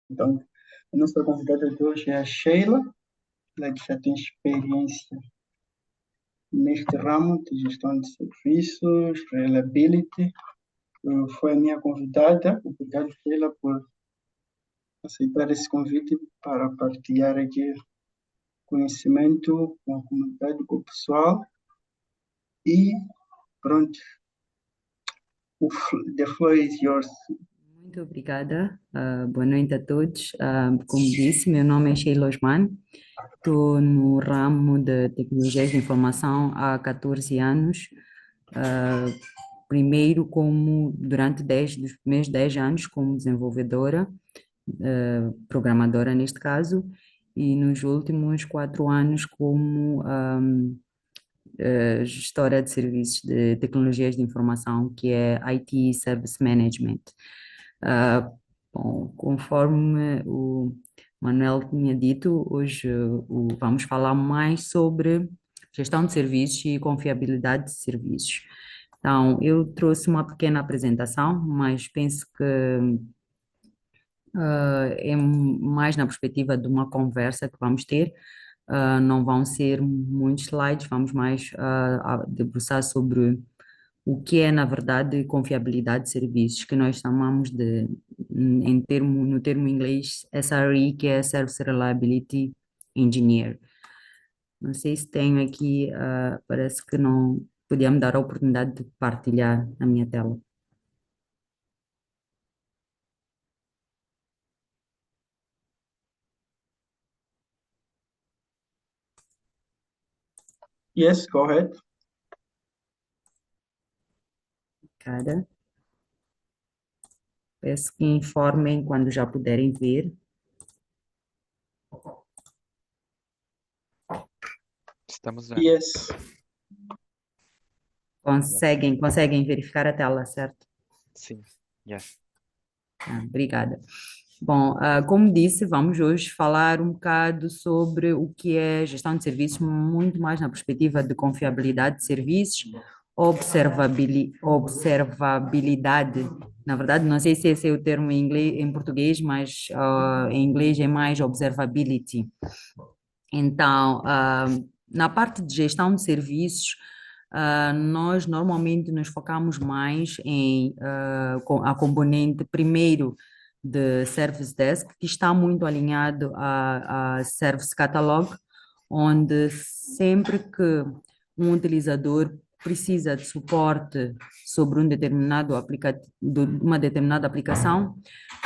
Então, a nossa convidada de hoje é a Sheila, ela que já tem experiência neste ramo de gestão de serviços, reliability. Foi a minha convidada. Obrigado, Sheila, por aceitar esse convite para partilhar aqui conhecimento com a comunidade, com o pessoal. E pronto, the floor is yours. Muito obrigada. Boa noite a todos. Como disse, meu nome é Sheila Osman. Estou no ramo de tecnologias de informação há 14 anos. Ah, Primeiro, durante 10 dos primeiros 10 anos, como desenvolvedora, programadora neste caso, e nos últimos 4 anos como gestora de serviços de tecnologias de informação, que é IT Service Management. Ah, Bom, conforme o Manuel tinha dito, hoje vamos falar mais sobre gestão de serviços e confiabilidade de serviços. Então, eu trouxe uma pequena apresentação, mas penso que é mais na perspectiva de uma conversa que vamos ter. Não vão ser muitos slides, vamos mais a debruçar sobre o que é, na verdade, confiabilidade de serviços, que nós chamamos de, no termo inglês, SRE, que é Service Reliability Engineer. Não sei se tenho aqui, parece que não podia me dar a oportunidade de partilhar a minha tela. Yes, go ahead. Cada. Peço que informem quando já puderem ver. Estamos vendo. Yes. Conseguem verificar a tela, certo? Sim. Yes. Obrigada. Bom, como disse, vamos hoje falar um bocado sobre o que é gestão de serviços, muito mais na perspectiva de confiabilidade de serviços, observabilidade. Na verdade, não sei se esse é o termo em inglês, em português, mas em inglês é mais observability. Então, na parte de gestão de serviços, nós normalmente nos focamos mais em a componente primeiro de Service Desk, que está muito alinhado a Service Catalog, onde sempre que um utilizador precisa de suporte sobre uma determinada aplicação,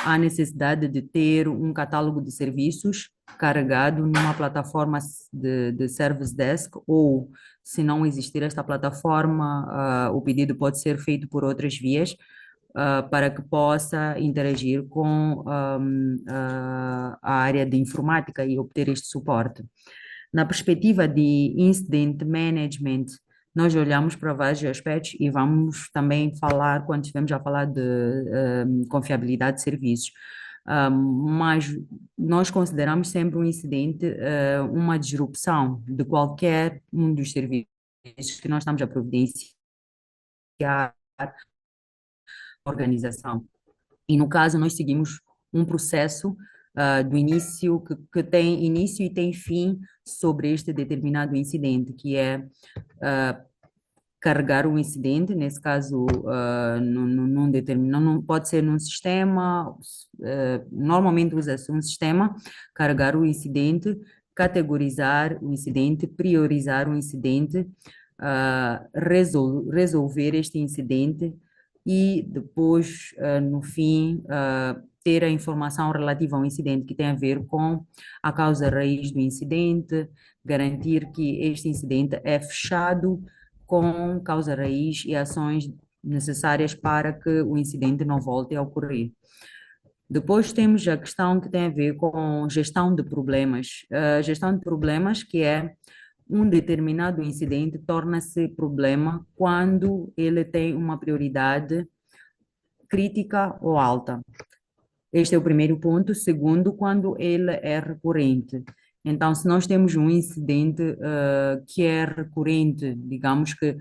há necessidade de ter um catálogo de serviços carregado numa plataforma de Service Desk, ou se não existir esta plataforma, o pedido pode ser feito por outras vias, para que possa interagir com a área de informática e obter este suporte. Na perspectiva de Incident Management, nós olhamos para vários aspectos e vamos também falar, quando estivermos a falar de confiabilidade de serviços, mas nós consideramos sempre um incidente uma disrupção de qualquer um dos serviços que nós estamos a providenciar à organização. E no caso, nós seguimos um processo do início, que tem início e tem fim sobre este determinado incidente, que é carregar o incidente, nesse caso, num determinado, não pode ser num sistema, normalmente usa-se um sistema, carregar o incidente, categorizar o incidente, priorizar o incidente, resolver este incidente e depois, no fim, ter a informação relativa ao incidente que tem a ver com a causa raiz do incidente, garantir que este incidente é fechado com causa raiz e ações necessárias para que o incidente não volte a ocorrer. Depois temos a questão que tem a ver com gestão de problemas. Gestão de problemas, que é um determinado incidente torna-se problema quando ele tem uma prioridade crítica ou alta. Este é o primeiro ponto. Segundo, quando ele é recorrente. Então, se nós temos um incidente que é recorrente, digamos que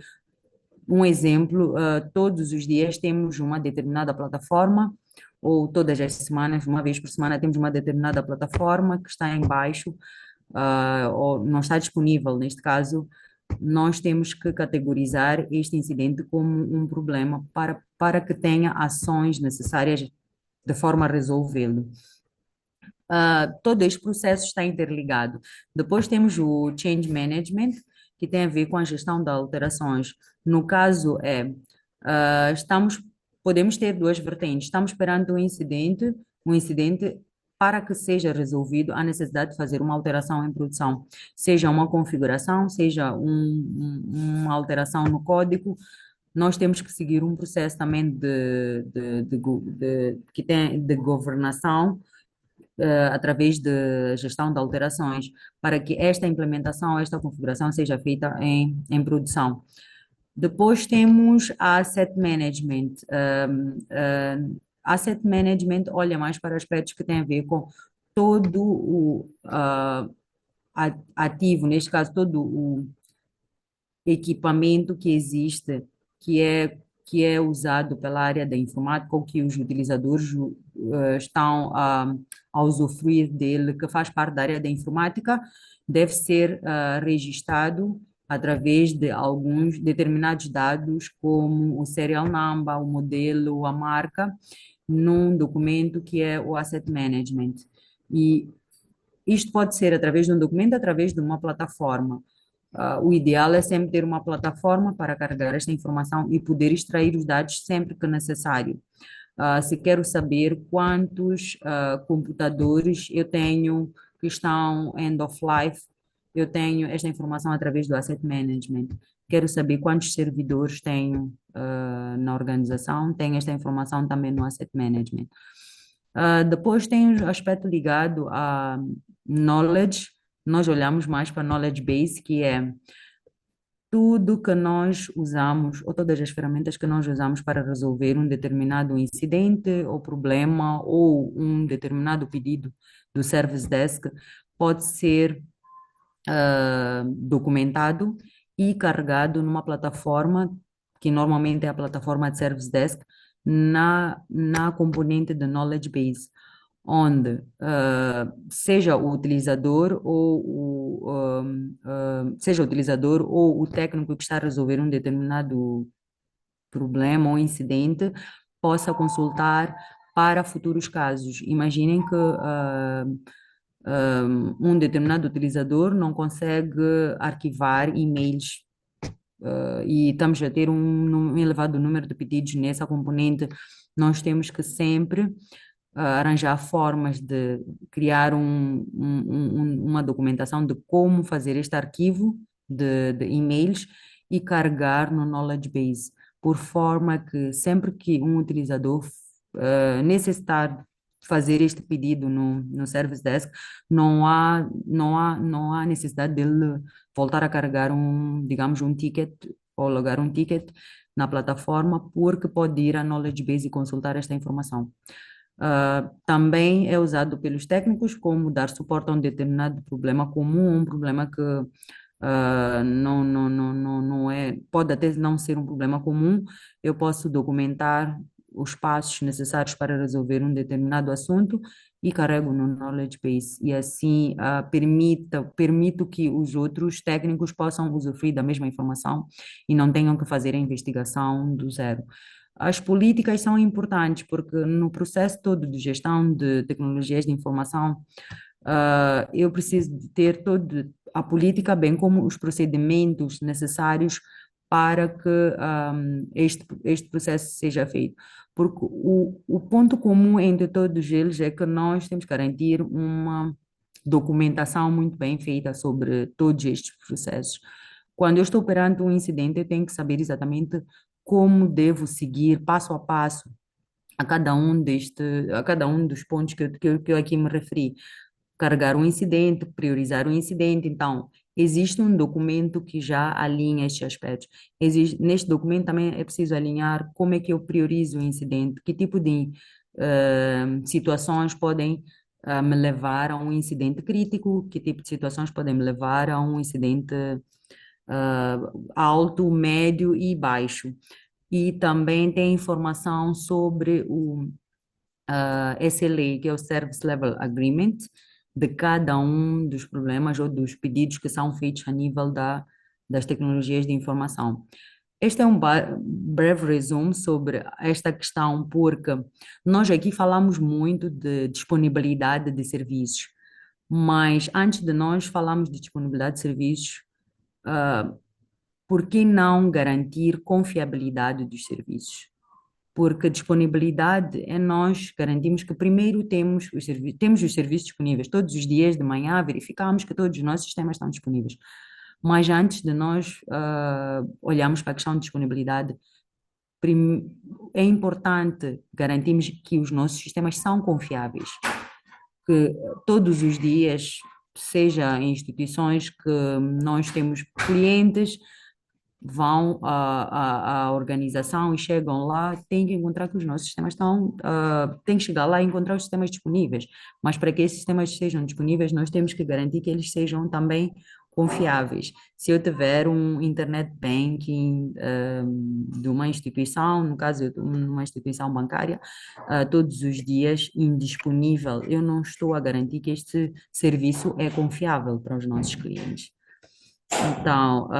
um exemplo, todos os dias temos uma determinada plataforma ou todas as semanas, uma vez por semana, temos uma determinada plataforma que está em baixo, ou não está disponível, neste caso, nós temos que categorizar este incidente como um problema para que tenha ações necessárias de forma a resolvê-lo. Todo este processo está interligado. Depois temos o change management, que tem a ver com a gestão de alterações. No caso, podemos ter duas vertentes. Estamos esperando um incidente para que seja resolvido a necessidade de fazer uma alteração em produção, seja uma configuração, seja uma alteração no código. Nós temos que seguir um processo também que tem de governação através de gestão de alterações, para que esta implementação, esta configuração seja feita em produção. Depois temos a Asset Management. Asset Management olha mais para aspectos que têm a ver com todo o ativo, neste caso, todo o equipamento que existe, que é usado pela área da informática ou que os utilizadores estão a usufruir dele, que faz parte da área da informática, deve ser registado através de alguns determinados dados, como o serial number, o modelo, a marca, num documento que é o Asset Management. E isto pode ser através de um documento, através de uma plataforma. O ideal é sempre ter uma plataforma para carregar esta informação e poder extrair os dados sempre que necessário. Se quero saber quantos computadores eu tenho que estão end of life, eu tenho esta informação através do Asset Management. Quero saber quantos servidores tenho na organização, tenho esta informação também no Asset Management. Depois tem o aspecto ligado a knowledge. Nós olhamos mais para knowledge base, que é tudo que nós usamos, ou todas as ferramentas que nós usamos para resolver um determinado incidente ou problema, ou um determinado pedido do Service Desk, pode ser documentado e carregado numa plataforma, que normalmente é a plataforma de Service Desk, na componente de Knowledge Base, onde seja o utilizador ou o técnico que está a resolver um determinado problema ou incidente possa consultar para futuros casos. Imaginem que um determinado utilizador não consegue arquivar e-mails e estamos a ter um elevado número de pedidos nessa componente. Nós temos que sempre arranjar formas de criar uma documentação de como fazer este arquivo de e-mails e carregar no Knowledge Base, por forma que sempre que um utilizador necessitar fazer este pedido no Service Desk, não há necessidade dele voltar a carregar digamos, um ticket ou logar um ticket na plataforma, porque pode ir à Knowledge Base e consultar esta informação. Também é usado pelos técnicos como dar suporte a um determinado problema comum, um problema que não é, pode até não ser um problema comum, eu posso documentar os passos necessários para resolver um determinado assunto e carrego no Knowledge Base e assim permito que os outros técnicos possam usufruir da mesma informação e não tenham que fazer a investigação do zero. As políticas são importantes porque no processo todo de gestão de tecnologias de informação, eu preciso de ter toda a política, bem como os procedimentos necessários para que este processo seja feito. Porque o ponto comum entre todos eles é que nós temos que garantir uma documentação muito bem feita sobre todos estes processos. Quando eu estou perante um incidente, eu tenho que saber exatamente como devo seguir passo a passo a cada um dos pontos que eu aqui me referi. Carregar um incidente, priorizar um incidente. Então, existe um documento que já alinha estes aspectos. Neste documento também é preciso alinhar como é que eu priorizo o incidente, que tipo de situações podem me levar a um incidente crítico, que tipo de situações podem me levar a um incidente alto, médio e baixo. E também tem informação sobre SLA, que é o Service Level Agreement, de cada um dos problemas ou dos pedidos que são feitos a nível das tecnologias de informação. Este é um breve resumo sobre esta questão, porque nós aqui falamos muito de disponibilidade de serviços, mas antes de nós falarmos de disponibilidade de serviços, por que não garantir confiabilidade dos serviços? Porque disponibilidade é nós garantimos que primeiro temos os serviços disponíveis. Todos os dias de manhã verificamos que todos os nossos sistemas estão disponíveis. Mas antes de nós olharmos para a questão de disponibilidade, é importante garantirmos que os nossos sistemas são confiáveis, que todos os dias, seja em instituições que nós temos clientes, vão à organização e chegam lá, têm que encontrar que os nossos sistemas têm que chegar lá e encontrar os sistemas disponíveis. Mas para que esses sistemas sejam disponíveis, nós temos que garantir que eles sejam também confiáveis. Se eu tiver um internet banking de uma instituição, no caso de uma instituição bancária, todos os dias indisponível, eu não estou a garantir que este serviço é confiável para os nossos clientes. Então,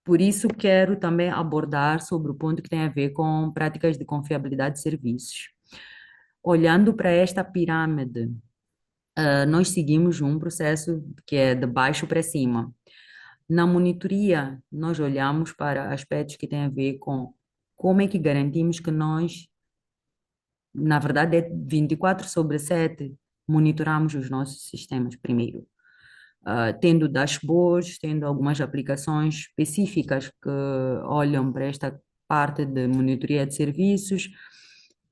por isso, quero também abordar sobre o ponto que tem a ver com práticas de confiabilidade de serviços. Olhando para esta pirâmide, nós seguimos um processo que é de baixo para cima. Na monitoria, nós olhamos para aspectos que têm a ver com como é que garantimos que nós, na verdade, é 24/7, monitoramos os nossos sistemas primeiro. Tendo dashboards, tendo algumas aplicações específicas que olham para esta parte de monitoria de serviços.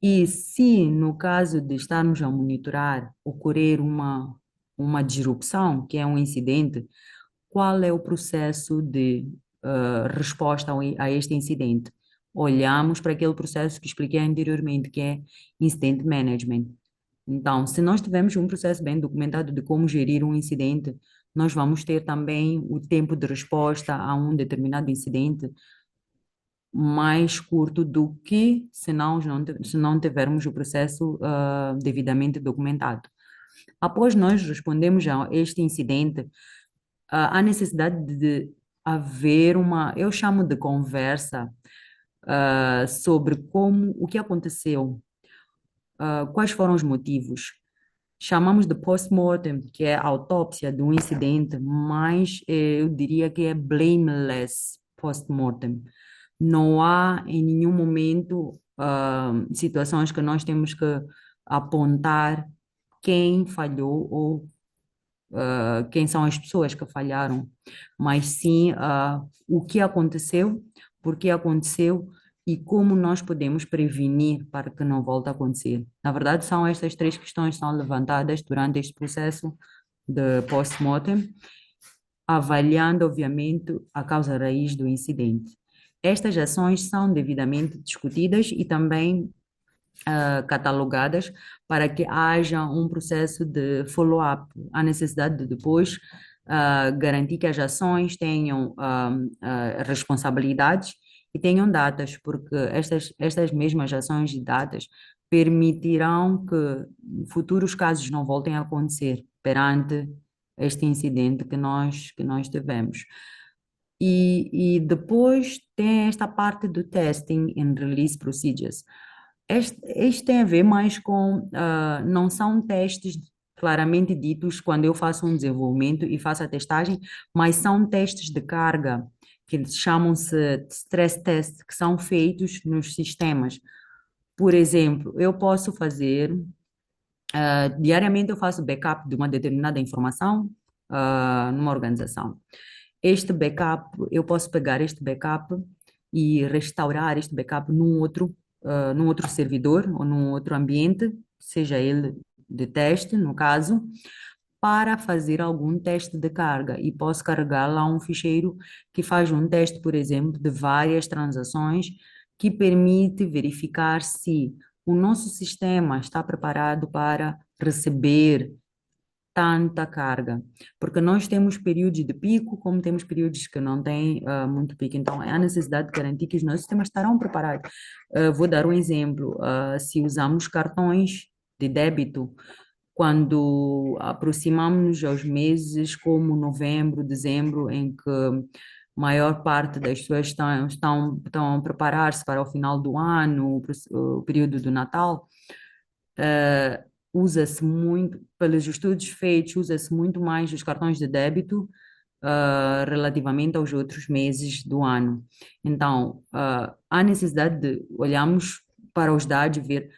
E se, no caso de estarmos a monitorar, ocorrer uma disrupção, que é um incidente, qual é o processo de resposta a este incidente? Olhamos para aquele processo que expliquei anteriormente, que é Incident Management. Então, se nós tivermos um processo bem documentado de como gerir um incidente, nós vamos ter também o tempo de resposta a um determinado incidente mais curto do que se não tivermos o processo devidamente documentado. Após nós respondermos a este incidente, há necessidade de haver eu chamo de conversa sobre o que aconteceu, quais foram os motivos. Chamamos de post-mortem, que é a autópsia do incidente, mas eu diria que é blameless post-mortem. Não há em nenhum momento situações que nós temos que apontar quem falhou ou quem são as pessoas que falharam, mas sim o que aconteceu, por que aconteceu e como nós podemos prevenir para que não volte a acontecer. Na verdade, são estas três questões que são levantadas durante este processo de post-mortem, avaliando, obviamente, a causa raiz do incidente. Estas ações são devidamente discutidas e também catalogadas para que haja um processo de follow-up. Há necessidade de depois garantir que as ações tenham responsabilidades e tenham datas, porque estas mesmas ações e datas permitirão que futuros casos não voltem a acontecer perante este incidente que nós tivemos. E depois tem esta parte do testing and release procedures. Este tem a ver mais com, não são testes claramente ditos quando eu faço um desenvolvimento e faço a testagem, mas são testes de carga, que eles chamam-se de stress test, que são feitos nos sistemas. Por exemplo, eu posso fazer, diariamente eu faço backup de uma determinada informação, numa organização. Este backup, eu posso pegar este backup e restaurar este backup num outro servidor ou num outro ambiente, seja ele de teste, no caso, para fazer algum teste de carga e posso carregar lá um ficheiro que faz um teste, por exemplo, de várias transações que permite verificar se o nosso sistema está preparado para receber tanta carga, porque nós temos períodos de pico, como temos períodos que não têm muito pico, então há necessidade de garantir que os nossos sistemas estarão preparados. Vou dar um exemplo, se usamos cartões de débito, quando aproximamos aos meses como novembro, dezembro, em que maior parte das pessoas estão a preparar-se para o final do ano, o período do Natal, usa-se muito, pelos estudos feitos, usa-se muito mais os cartões de débito relativamente aos outros meses do ano. Então, há necessidade de olharmos para os dados e ver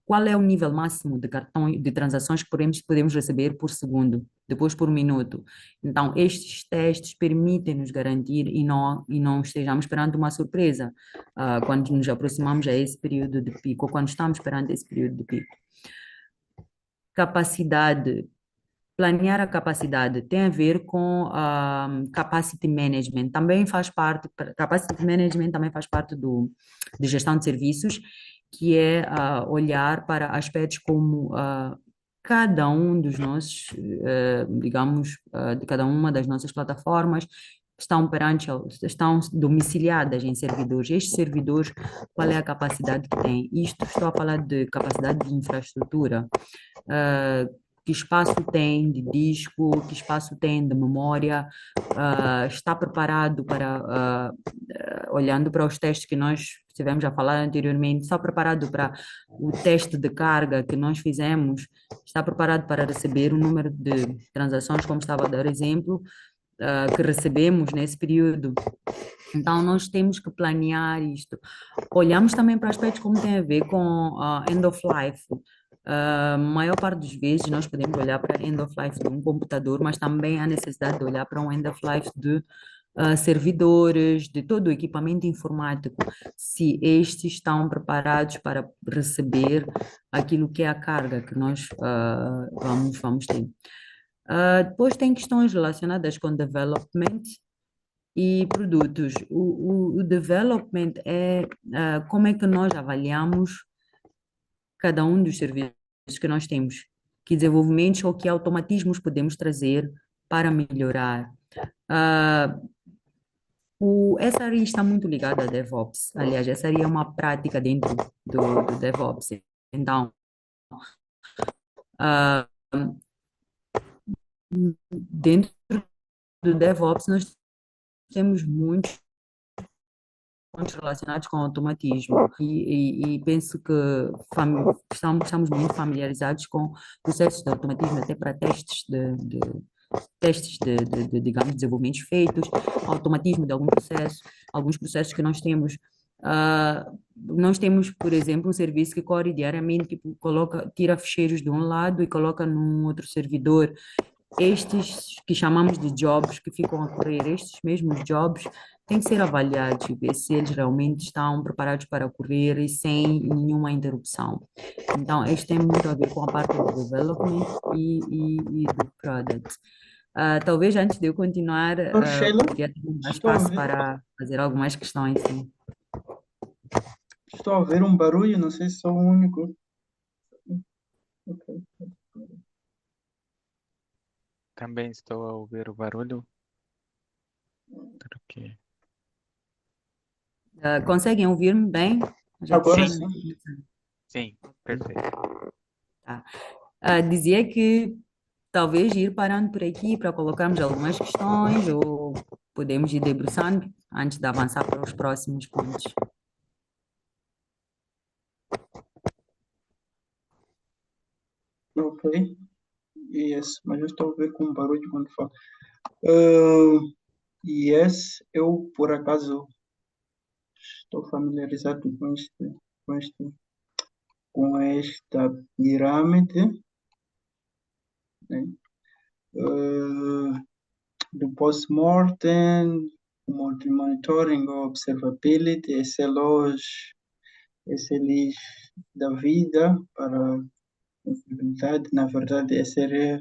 qual é o nível máximo de cartão de transações que podemos receber por segundo, depois por minuto. Então, estes testes permitem-nos garantir e não estejamos perante uma surpresa quando nos aproximamos a esse período de pico, ou quando estamos perante esse período de pico. Capacidade. Planear a capacidade tem a ver com capacity management, também faz parte, capacity management também faz parte de gestão de serviços, que é olhar para aspectos como cada um dos nossos, digamos, de cada uma das nossas plataformas estão domiciliadas em servidores. Estes servidores, qual é a capacidade que têm? Isto estou a falar de capacidade de infraestrutura. Que espaço tem de disco, que espaço tem de memória, está preparado para, olhando para os testes que nós estivemos a falar anteriormente, está preparado para o teste de carga que nós fizemos, está preparado para receber o número de transações, como estava a dar exemplo, que recebemos nesse período. Então, nós temos que planear isto. Olhamos também para aspectos como tem a ver com end of life. A maior parte das vezes nós podemos olhar para end of life de um computador, mas também há necessidade de olhar para um end of life de servidores, de todo o equipamento informático, se estes estão preparados para receber aquilo que é a carga que nós vamos ter. Depois tem questões relacionadas com development e produtos. O development é como é que nós avaliamos cada um dos serviços que nós temos, que desenvolvimentos ou que automatismos podemos trazer para melhorar. Essa área está muito ligada a DevOps. Aliás, essa área é uma prática dentro do DevOps. Então, ah, dentro do DevOps, nós temos muitos pontos relacionados com automatismo e penso que estamos muito familiarizados com processos de automatismo até para digamos, desenvolvimentos feitos, automatismo de alguns processos que nós temos. Nós temos, por exemplo, um serviço que corre diariamente, que tira ficheiros de um lado e coloca num outro servidor. Estes que chamamos de jobs que ficam a correr, estes mesmos jobs têm que ser avaliados e ver se eles realmente estão preparados para correr e sem nenhuma interrupção. Então, este tem muito a ver com a parte do development e do product. Talvez antes de eu continuar, Sheila, poderia ter mais estou a espaço ver, para fazer algumas questões, sim. estou a ver um barulho, não sei se sou o único. Ok. Também estou a ouvir o barulho. Ok. Conseguem ouvir-me bem? Já Agora tenho- sim. Sim, perfeito. Dizia que talvez ir parando por aqui para colocarmos algumas questões ou podemos ir debruçando antes de avançar para os próximos pontos. Ok. Yes, mas eu estou a ver com barulho quando falo. Yes, eu por acaso estou familiarizado com este, com esta pirâmide, né? Uh, do post-mortem, monitoring, observability, SLOs da vida para a confiabilidade. Na verdade, esse é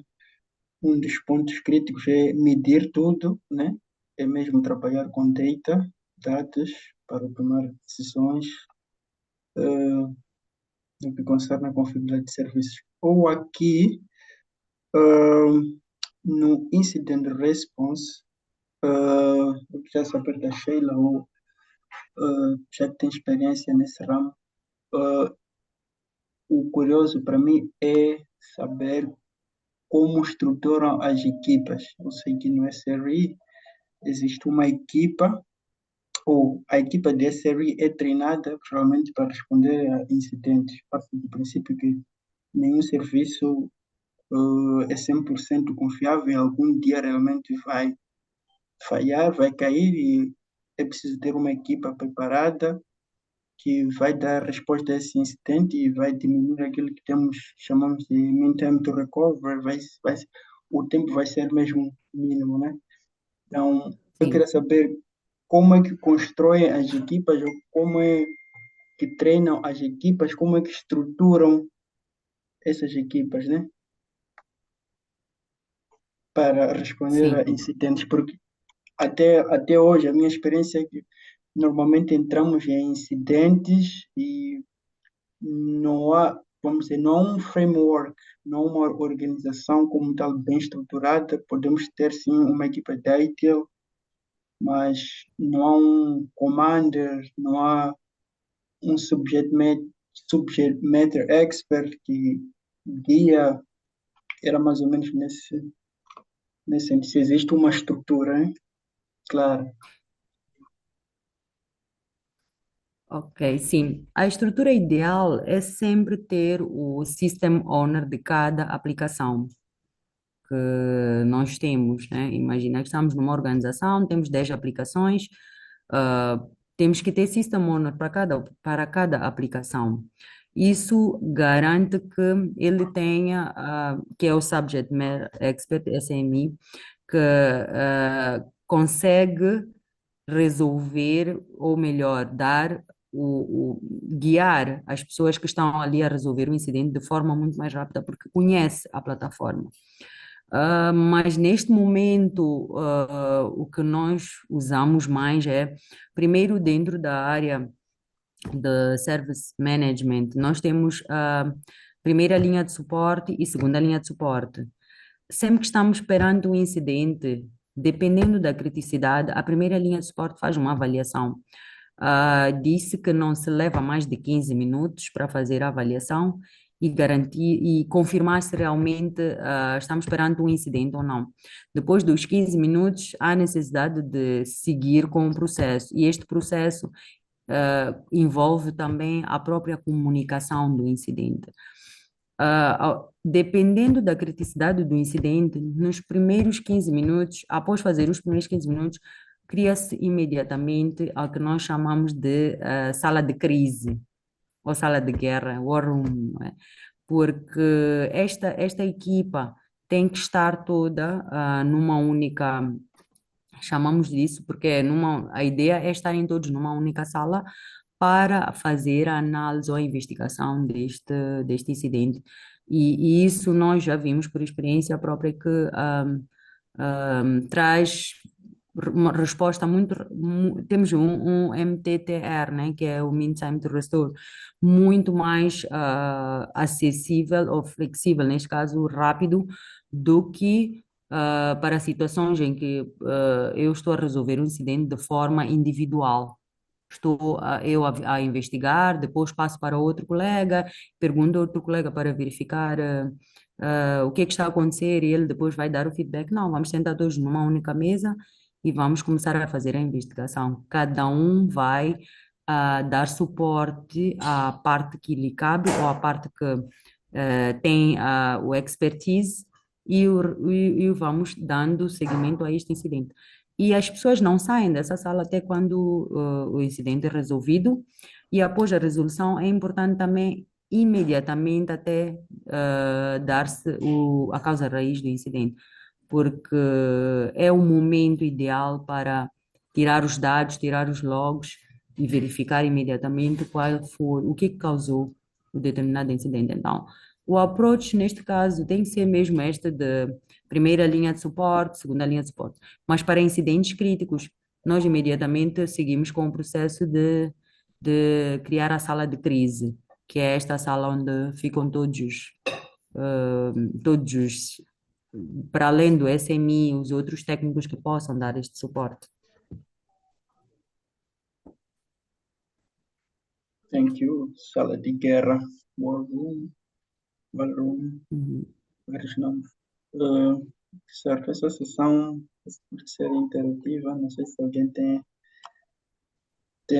um dos pontos críticos, é medir tudo, né? É mesmo trabalhar com data, dados, para tomar decisões no que concerne a confiabilidade de serviços. Ou aqui, Uh, no incident response, eu queria saber da Sheila, ou já que tem experiência nesse ramo, uh, o curioso para mim é saber como estruturam as equipas. Eu sei que no SRE existe uma equipa, ou a equipa de SRE é treinada realmente para responder a incidentes. Parte do princípio que nenhum serviço é 100% confiável, algum dia realmente vai falhar, vai cair e é preciso ter uma equipa preparada que vai dar resposta a esse incidente e vai diminuir aquilo que temos, chamamos de mean time to recover, o tempo vai ser mesmo mínimo, né? Então, eu Sim. queria saber como é que constroem as equipas, ou como é que treinam as equipas, como é que estruturam essas equipas, né? Para responder a Sim. incidentes, porque até hoje a minha experiência é que normalmente entramos em incidentes e não há, vamos dizer, não há um framework, não há uma organização como tal bem estruturada. Podemos ter sim uma equipa de ITIL, mas não há um commander, não há um subject matter expert que guia. Era mais ou menos nesse sentido. Se existe uma estrutura, hein? Claro. Ok, sim. A estrutura ideal é sempre ter o system owner de cada aplicação que nós temos, né? Imagina que estamos numa organização, temos 10 aplicações, ah, temos que ter system owner para cada aplicação. Isso garante que ele tenha, que é o Subject Matter Expert, SME, que consegue resolver, ou melhor, guiar as pessoas que estão ali a resolver o incidente de forma muito mais rápida, porque conhece a plataforma. Mas neste momento, o que nós usamos mais é, primeiro, dentro da área de Service Management, nós temos a primeira linha de suporte e segunda linha de suporte. Sempre que estamos perante um incidente, dependendo da criticidade, a primeira linha de suporte faz uma avaliação. Disse que não se leva mais de 15 minutos para fazer a avaliação e garantir e confirmar se realmente estamos perante um incidente ou não. Depois dos 15 minutos, há necessidade de seguir com o processo, e este processo envolve também a própria comunicação do incidente. Dependendo da criticidade do incidente, nos primeiros 15 minutos, após fazer os primeiros 15 minutos, cria-se imediatamente ao que nós chamamos de sala de crise ou sala de guerra, war room, não é? Porque esta equipa tem que estar toda numa única, chamamos disso, porque a ideia é estarem todos numa única sala para fazer a análise ou a investigação deste incidente. E isso nós já vimos por experiência própria que traz uma resposta temos um MTTR, né, que é o Mean Time to Restore, muito mais acessível ou flexível, neste caso rápido, do que para situações em que eu estou a resolver um incidente de forma individual. Estou a investigar, depois passo para outro colega, pergunto a outro colega para verificar o que é que está a acontecer, e ele depois vai dar o feedback. Não, vamos sentar todos numa única mesa e vamos começar a fazer a investigação. Cada um vai dar suporte à parte que lhe cabe, ou à parte que tem o expertise, e vamos dando seguimento a este incidente. E as pessoas não saem dessa sala até quando o incidente é resolvido, e após a resolução é importante também imediatamente até dar-se a causa raiz do incidente, porque é o momento ideal para tirar os dados, tirar os logs e verificar imediatamente qual foi, o que causou o determinado incidente. Então, o approach neste caso tem que ser mesmo esta de primeira linha de suporte, segunda linha de suporte. Mas para incidentes críticos, nós imediatamente seguimos com o processo de criar a sala de crise, que é esta sala onde ficam todos os para além do SMI, os outros técnicos que possam dar este suporte. Thank you. Sala de guerra, war room, ballroom, Uhum. vários nomes. Uh, certo, essa sessão pode ser interativa. Não sei se alguém tem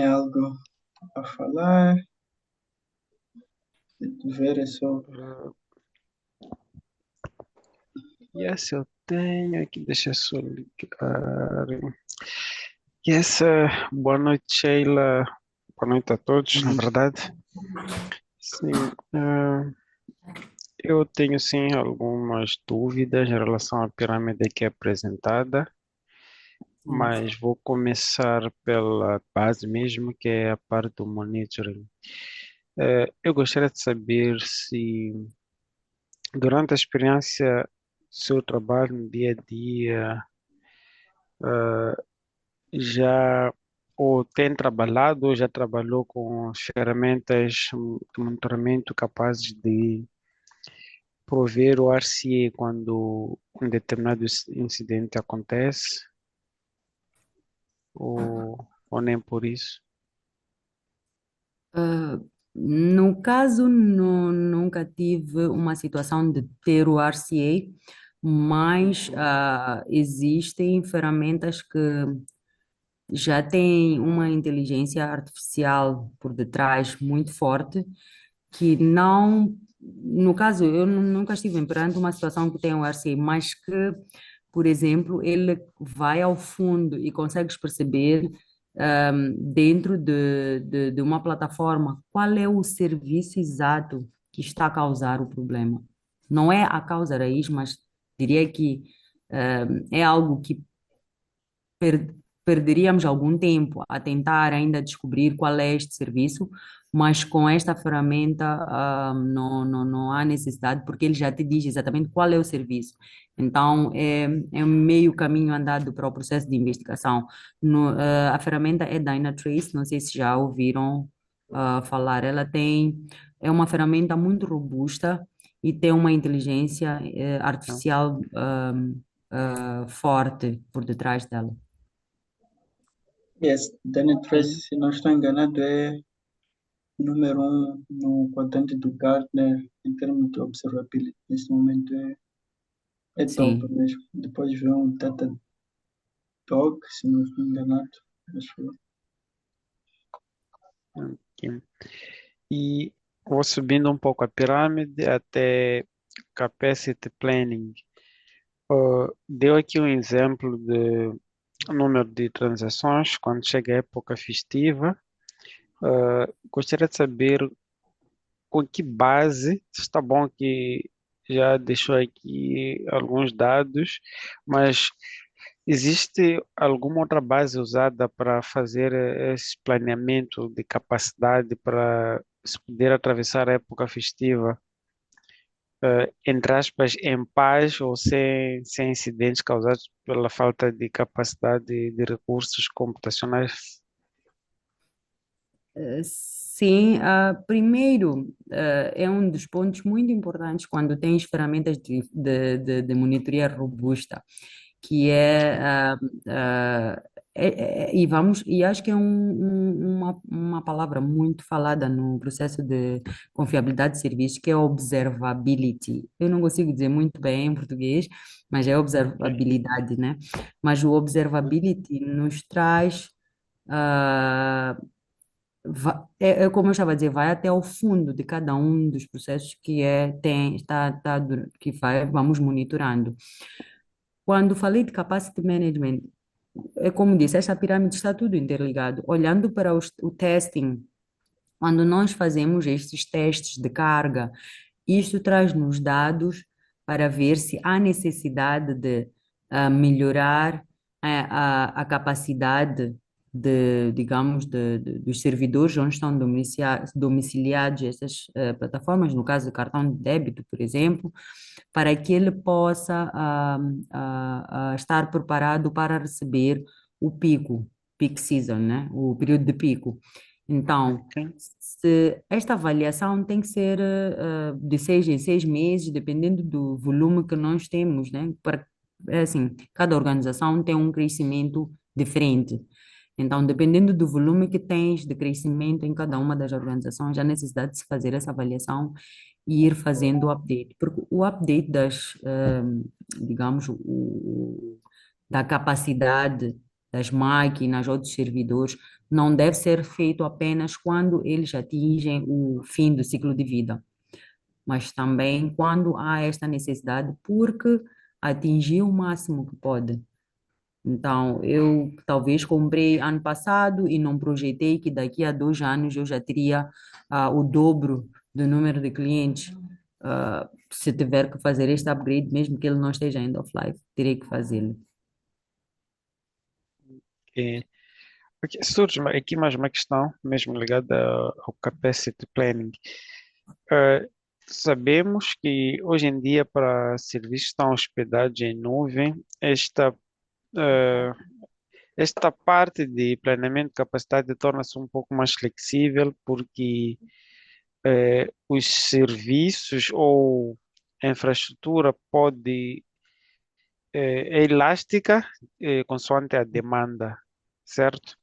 algo a falar. Se tiver, é só. Yes, eu tenho aqui, deixa eu só ligar. Yes, boa noite, Sheila. Boa noite a todos, na verdade. Sim, eu tenho sim algumas dúvidas em relação à pirâmide que é apresentada, mas vou começar pela base mesmo, que é a parte do monitoring. Eu gostaria de saber se durante a experiência do seu trabalho no dia a dia, já ou tem trabalhado ou já trabalhou com ferramentas de monitoramento capazes de prover o RCA quando um determinado incidente acontece, ou nem por isso? No caso, nunca tive uma situação de ter o RCA, mas existem ferramentas que já têm uma inteligência artificial por detrás muito forte, que não, no caso, eu nunca estive perante uma situação que tem o RCA, mas que, por exemplo, ele vai ao fundo e consegues perceber dentro de uma plataforma qual é o serviço exato que está a causar o problema. Não é a causa raiz, mas diria que é algo que perderíamos algum tempo a tentar ainda descobrir qual é este serviço, mas com esta ferramenta não há necessidade, porque ele já te diz exatamente qual é o serviço. Então, é um meio caminho andado para o processo de investigação. A ferramenta é Dynatrace, não sei se já ouviram falar. É uma ferramenta muito robusta e tem uma inteligência Não? artificial forte por detrás dela. Yes, Daniel Trace, se não estou enganado, é número um no quadrante do Gartner em termos de observability. Nesse momento é top Sim. mesmo. Depois vem um Datadog, se não estou enganado. Acho eu. Ok. E vou subindo um pouco a pirâmide até capacity planning. Deu aqui um exemplo de número de transações quando chega a época festiva. Gostaria de saber com que base, está bom que já deixou aqui alguns dados, mas existe alguma outra base usada para fazer esse planeamento de capacidade para se poder atravessar a época festiva, entre aspas, em paz ou sem incidentes causados pela falta de capacidade de recursos computacionais? Sim, primeiro, é um dos pontos muito importantes quando tens ferramentas de monitoria robusta, que e acho que é uma palavra muito falada no processo de confiabilidade de serviços, que é observability. Eu não consigo dizer muito bem em português, mas é observabilidade, né? Mas o observability nos traz ah, é como eu estava a dizer, vai até o fundo de cada um dos processos que vamos monitorando. Quando falei de capacity management, é como disse, esta pirâmide está tudo interligado. Olhando para o testing, quando nós fazemos estes testes de carga, isto traz-nos dados para ver se há necessidade de melhorar a capacidade digamos, dos servidores onde estão domiciliados essas plataformas, no caso do cartão de débito, por exemplo, para que ele possa estar preparado para receber o pico, peak season, né? O período de pico. Então, Ok. se esta avaliação tem que ser de 6 em 6 meses, dependendo do volume que nós temos, né? É assim, cada organização tem um crescimento diferente. Então, dependendo do volume que tens de crescimento em cada uma das organizações, há necessidade de se fazer essa avaliação e ir fazendo o update. Porque o update digamos, da capacidade das máquinas ou dos servidores não deve ser feito apenas quando eles atingem o fim do ciclo de vida, mas também quando há esta necessidade, porque atingiu o máximo que pode. Então, eu talvez comprei ano passado e não projetei que daqui a 2 anos eu já teria o dobro do número de clientes. Se tiver que fazer este upgrade, mesmo que ele não esteja end of life, terei que fazê-lo. E, porque surge aqui mais uma questão, mesmo ligada ao capacity planning. Eh, Sabemos que hoje em dia, para serviços que estão hospedados em nuvem, eh, esta parte de planeamento de capacidade torna-se um pouco mais flexível, porque os serviços ou a infraestrutura é elástica, consoante a demanda, certo?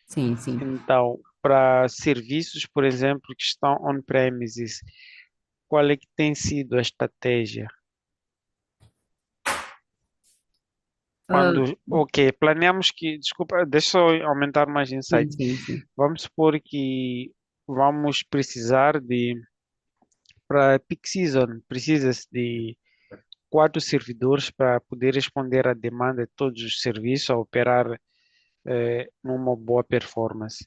Sim, sim. Então, para serviços, por exemplo, que estão on-premises, qual é que tem sido a estratégia? Ah, Ok, planeamos que, desculpa, deixa eu aumentar mais sim, insight. sim, sim. Vamos supor que vamos precisar para peak season, precisa-se de 4 servidores para poder responder à demanda de todos os serviços, a operar numa boa performance.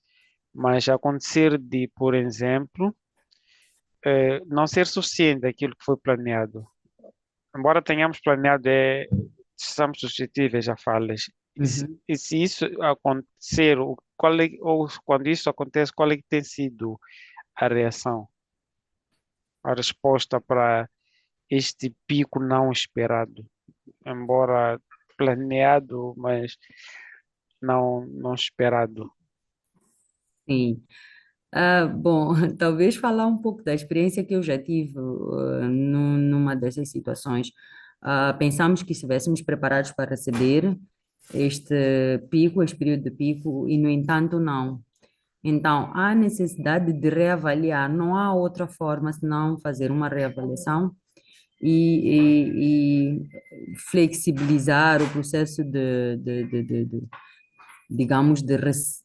Mas acontecer de, por exemplo, não ser suficiente aquilo que foi planeado. Embora tenhamos planeado, estamos suscetíveis a falhas. Uhum. E se isso acontecer, ou quando isso acontece, qual é que tem sido a reação, a resposta para este pico não esperado? Embora planeado, mas não esperado. Sim. Bom, talvez falar um pouco da experiência que eu já tive numa dessas situações. Pensamos que estivéssemos preparados para receber este pico, este período de pico, e, no entanto, não. Então, há necessidade de reavaliar, não há outra forma senão fazer uma reavaliação e flexibilizar o processo digamos,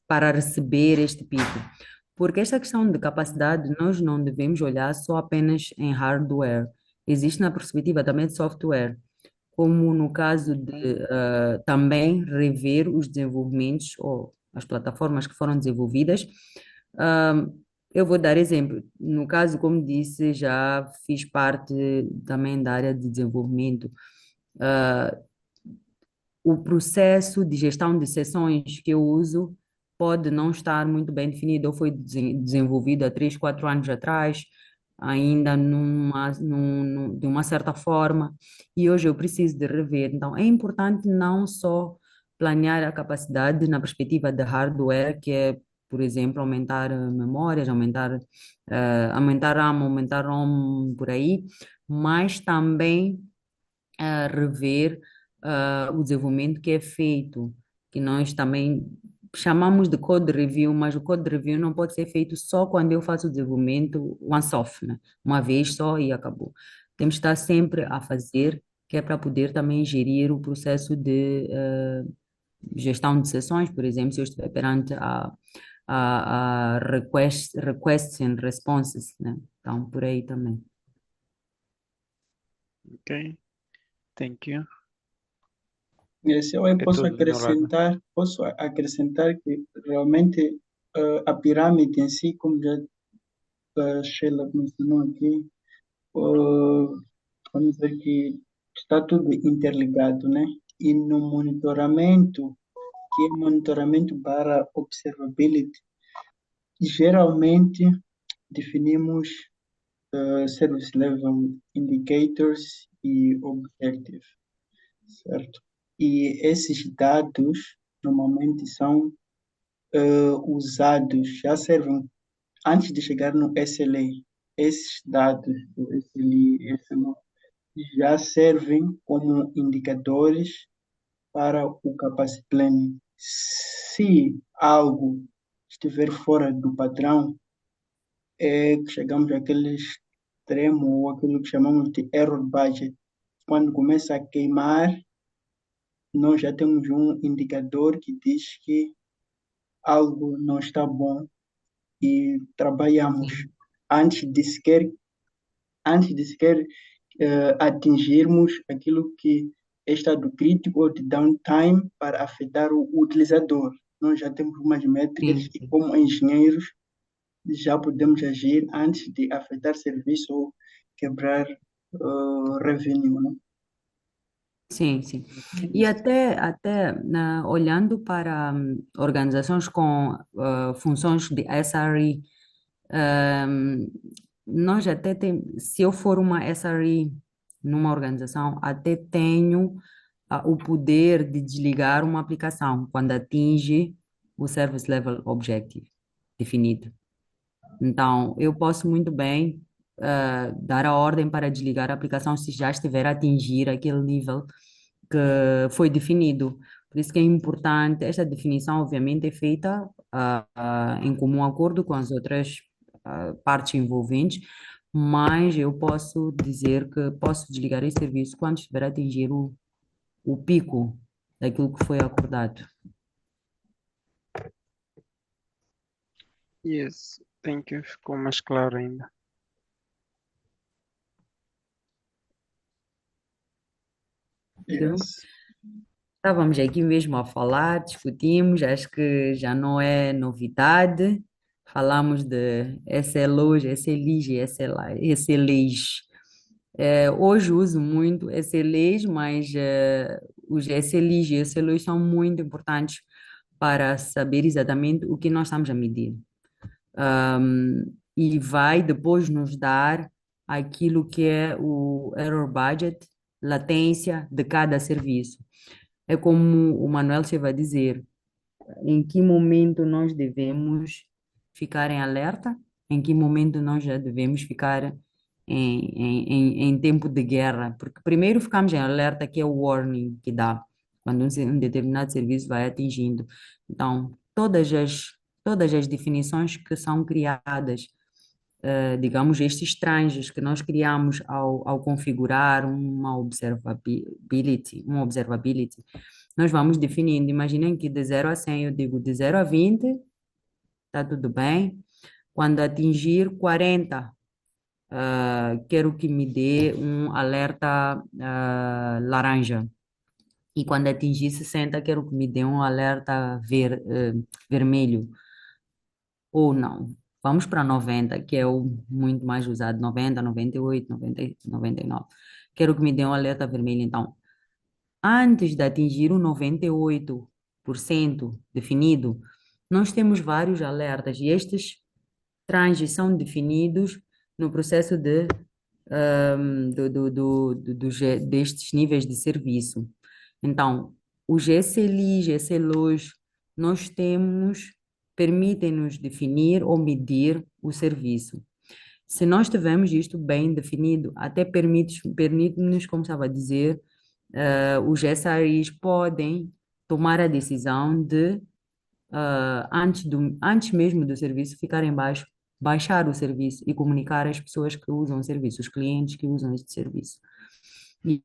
para receber este pico. Porque esta questão de capacidade, nós não devemos olhar só apenas em hardware. Existe na perspectiva também de software, como no caso de também rever os desenvolvimentos ou as plataformas que foram desenvolvidas. Ah, eu vou dar exemplo. No caso, como disse, já fiz parte também da área de desenvolvimento. Ah, o processo de gestão de sessões que eu uso pode não estar muito bem definido, ou foi desenvolvido há 3, 4 anos atrás, ainda de uma certa forma, e hoje eu preciso de rever. Então, é importante não só planear a capacidade na perspectiva de hardware, que é, por exemplo, aumentar memórias, aumentar RAM, aumentar ROM, por aí, mas também rever o desenvolvimento que é feito, que nós também chamamos de code review, mas o code review não pode ser feito só quando eu faço o desenvolvimento once-off, né? Uma vez só e acabou. Temos que estar sempre a fazer, que é para poder também gerir o processo de gestão de sessões, por exemplo, se eu estiver perante a requests and responses, né? Então, por aí também. Ok, thank you. E se eu É posso tudo do meu lado. acrescentar que realmente a pirâmide em si, como já a Sheila mencionou aqui, uh, vamos dizer que está tudo interligado, né? E no monitoramento, que é monitoramento para observability, geralmente definimos service level indicators e objectives, certo? E esses dados normalmente são usados já servem antes de chegar no SLA. Esses dados do SLA, SLO, já servem como indicadores para o capacity planning. Se algo estiver fora do padrão, é que chegamos àquele extremo, ou aquilo que chamamos de error budget. Quando começa a queimar, nós já temos um indicador que diz que algo não está bom e trabalhamos Sim, antes de sequer, antes de sequer atingirmos aquilo que é estado crítico ou de downtime para afetar o utilizador. Nós já temos umas métricas sim, e, sim. como engenheiros, já podemos agir antes de afetar serviço ou quebrar revenue, né? Sim, sim. E até olhando para organizações com funções de SRE, hum, nós até tem, se eu for uma SRE numa organização, até tenho o poder de desligar uma aplicação quando atinge o Service Level Objective definido. Então, eu posso muito bem dar a ordem para desligar a aplicação se já estiver a atingir aquele nível que foi definido. Por isso que é importante, esta definição, obviamente, é feita em comum acordo com as outras partes envolventes, mas eu posso dizer que posso desligar esse serviço quando estiver a atingir o pico daquilo que foi acordado. Yes, thank you. Ficou mais claro ainda. Então, Yes. estávamos aqui mesmo a falar, discutimos, acho que já não é novidade. Falamos de SLOs, SLIs e SLIs. Hoje uso muito SLEs, mas os SLIs e SLOs são muito importantes para saber exatamente o que nós estamos a medir. E vai depois nos dar aquilo que é o error budget, latência de cada serviço. É como o Manuel se vai dizer, em que momento nós devemos ficar em alerta, em que momento nós já devemos ficar em tempo de guerra, porque primeiro ficamos em alerta, que é o warning que dá, quando um determinado serviço vai atingindo. Então, todas as definições que são criadas, digamos, estes tranches que nós criamos ao configurar uma observability, nós vamos definindo. Imaginem que de 0 a 100 eu digo de 0 a 20, está tudo bem. Quando atingir 40, quero que me dê um alerta laranja. E quando atingir 60, quero que me dê um alerta vermelho. Ou não. Vamos para 90, que é o muito mais usado, 90, 98, 90, 99. Quero que me dê um alerta vermelho, então. Antes de atingir o 98% definido, nós temos vários alertas e estes tranches são definidos no processo destes níveis de serviço. Então, os GSLIs, GSLOs, nós temos, permitem-nos definir ou medir o serviço. Se nós tivermos isto bem definido, até permite-nos, como estava a dizer, os SREs podem tomar a decisão de, antes mesmo do serviço ficar em baixo, baixar o serviço e comunicar às pessoas que usam o serviço, os clientes que usam este serviço. E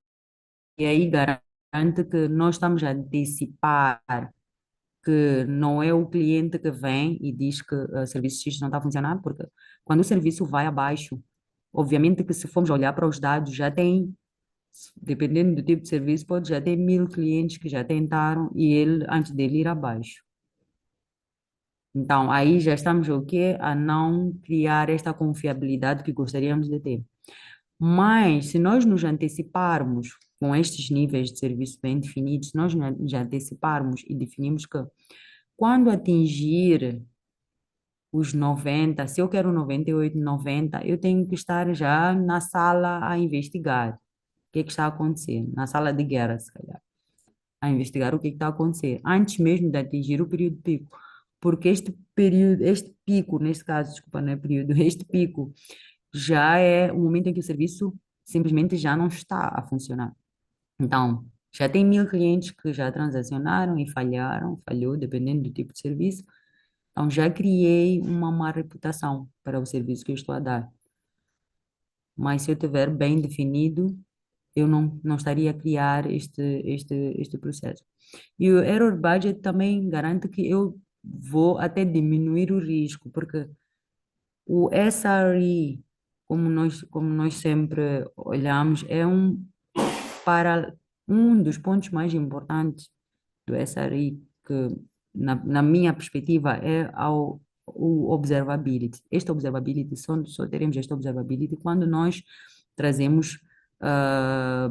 aí garante que nós estamos a antecipar que não é o cliente que vem e diz que o serviço X não está funcionando, porque quando o serviço vai abaixo, obviamente que se formos olhar para os dados, já tem, dependendo do tipo de serviço, pode já ter 1000 clientes que já tentaram e ele, antes dele ir abaixo. Então, aí já estamos o quê? A não criar esta confiabilidade que gostaríamos de ter. Mas, se nós nos anteciparmos com estes níveis de serviço bem definidos, se nós já anteciparmos e definimos que quando atingir os 90, se eu quero 98, 90, eu tenho que estar já na sala a investigar o que é que está acontecendo, na sala de guerra, se calhar, a investigar o que é que está acontecendo, antes mesmo de atingir o período pico. porque este período, este pico, neste caso, desculpa, não é período, este pico já é o momento em que o serviço simplesmente já não está a funcionar. Então, já tem 1.000 clientes que já transacionaram e falhou, dependendo do tipo de serviço. Então, já criei uma má reputação para o serviço que eu estou a dar. Mas se eu tiver bem definido, eu não estaria a criar este processo. E o Error Budget também garante que eu vou até diminuir o risco, porque o SRE, como nós sempre olhamos, para um dos pontos mais importantes do SRE, que na minha perspectiva o observability. Este observability, só teremos este observability quando nós trazemos,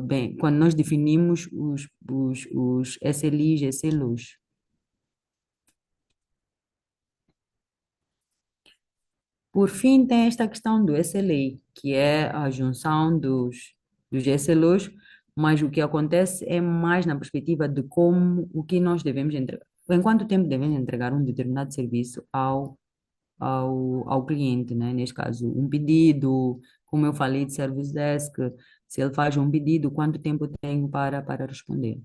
bem, quando nós definimos os SLIs, SLOs. Por fim, tem esta questão do SLA, que é a junção dos SLOs, mas o que acontece é mais na perspectiva de o que nós devemos entregar. Em quanto tempo devemos entregar um determinado serviço ao cliente, né? Neste caso, um pedido, como eu falei de Service Desk, se ele faz um pedido, quanto tempo eu tenho para responder?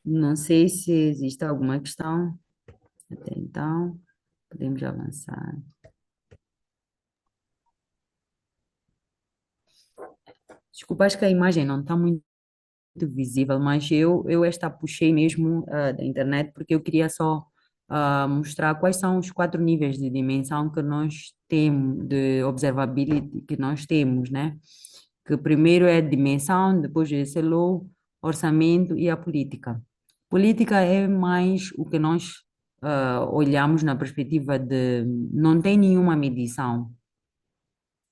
Não sei se existe alguma questão. Até então, podemos avançar. Desculpa, acho que a imagem não está muito visível, mas eu esta puxei mesmo da internet porque eu queria só mostrar quais são os 4 níveis de dimensão que nós temos, de observability que nós temos, né? Que primeiro é dimensão, depois é SLO, orçamento e a política. Política é mais o que nós olhamos na perspectiva de não tem nenhuma medição.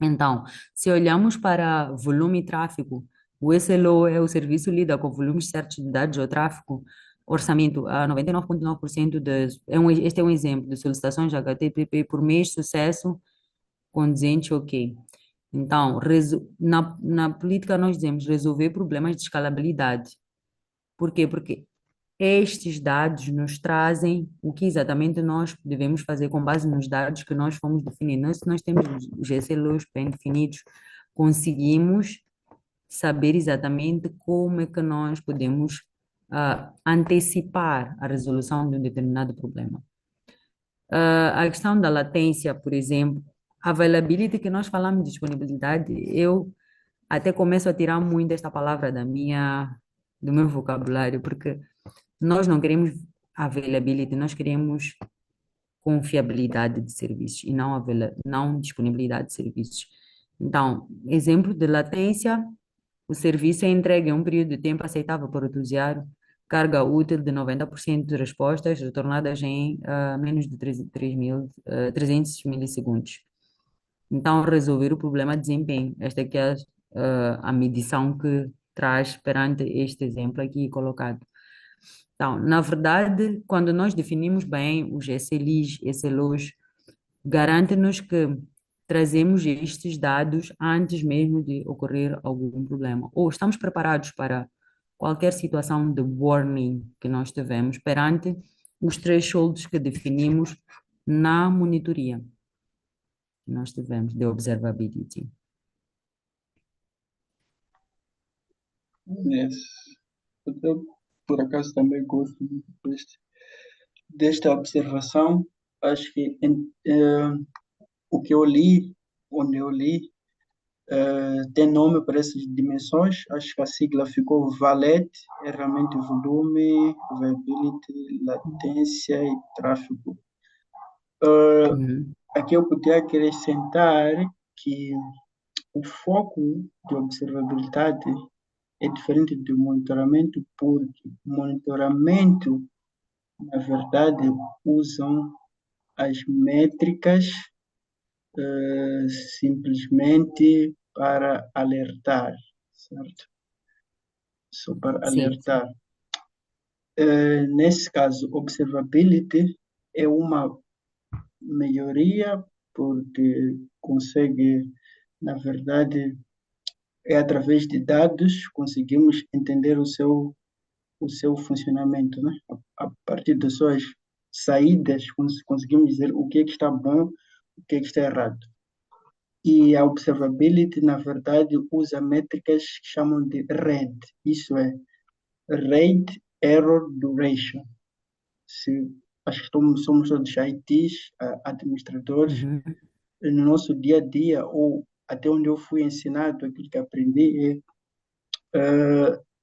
Então, se olhamos para volume e tráfego, o SLO é o serviço que lida com volumes certos de dados ou tráfego, orçamento a 99,9% este é um exemplo de solicitações de HTTP por mês, sucesso, condizente, ok. Então, na política nós dizemos resolver problemas de escalabilidade. Por quê? Porque estes dados nos trazem o que exatamente nós devemos fazer com base nos dados que nós fomos definindo. Se nós temos os SLOs bem definidos, conseguimos saber exatamente como é que nós podemos antecipar a resolução de um determinado problema. A questão da latência, por exemplo, availability, que nós falamos de disponibilidade, eu até começo a tirar muito esta palavra do meu vocabulário, porque nós não queremos availability, nós queremos confiabilidade de serviços e não disponibilidade de serviços. Então, exemplo de latência, o serviço é entregue em um período de tempo aceitável para o usuário, carga útil de 90% de respostas retornadas em menos de 300 milissegundos. Então, resolver o problema de desempenho. Esta aqui é a medição que traz perante este exemplo aqui colocado. Então, na verdade, quando nós definimos bem os SLIs, SLOs, garante-nos que trazemos estes dados antes mesmo de ocorrer algum problema. Ou estamos preparados para qualquer situação de warning que nós tivemos perante os thresholds que definimos na monitoria que nós tivemos de observability. Yes. Eu, por acaso, também gosto muito desta observação. Acho que o que eu li, onde eu li, tem nome para essas dimensões. Acho que a sigla ficou VALET, é realmente volume, variability, latência e tráfego. Uhum. Aqui eu podia acrescentar que o foco de observabilidade é diferente do monitoramento, porque o monitoramento, na verdade, usam as métricas simplesmente para alertar, certo? Só para Sim, alertar. Nesse caso, observability é uma melhoria, porque consegue, na verdade, é através de dados conseguimos entender o seu funcionamento, né? A partir das suas saídas, conseguimos dizer o que é que está bom, o que é que está errado. E a observability, na verdade, usa métricas que chamam de RAID, isso é Rate Error Duration. Se, acho que somos todos ITs, administradores, Uhum. no nosso dia a dia, ou até onde eu fui ensinado, aquilo que aprendi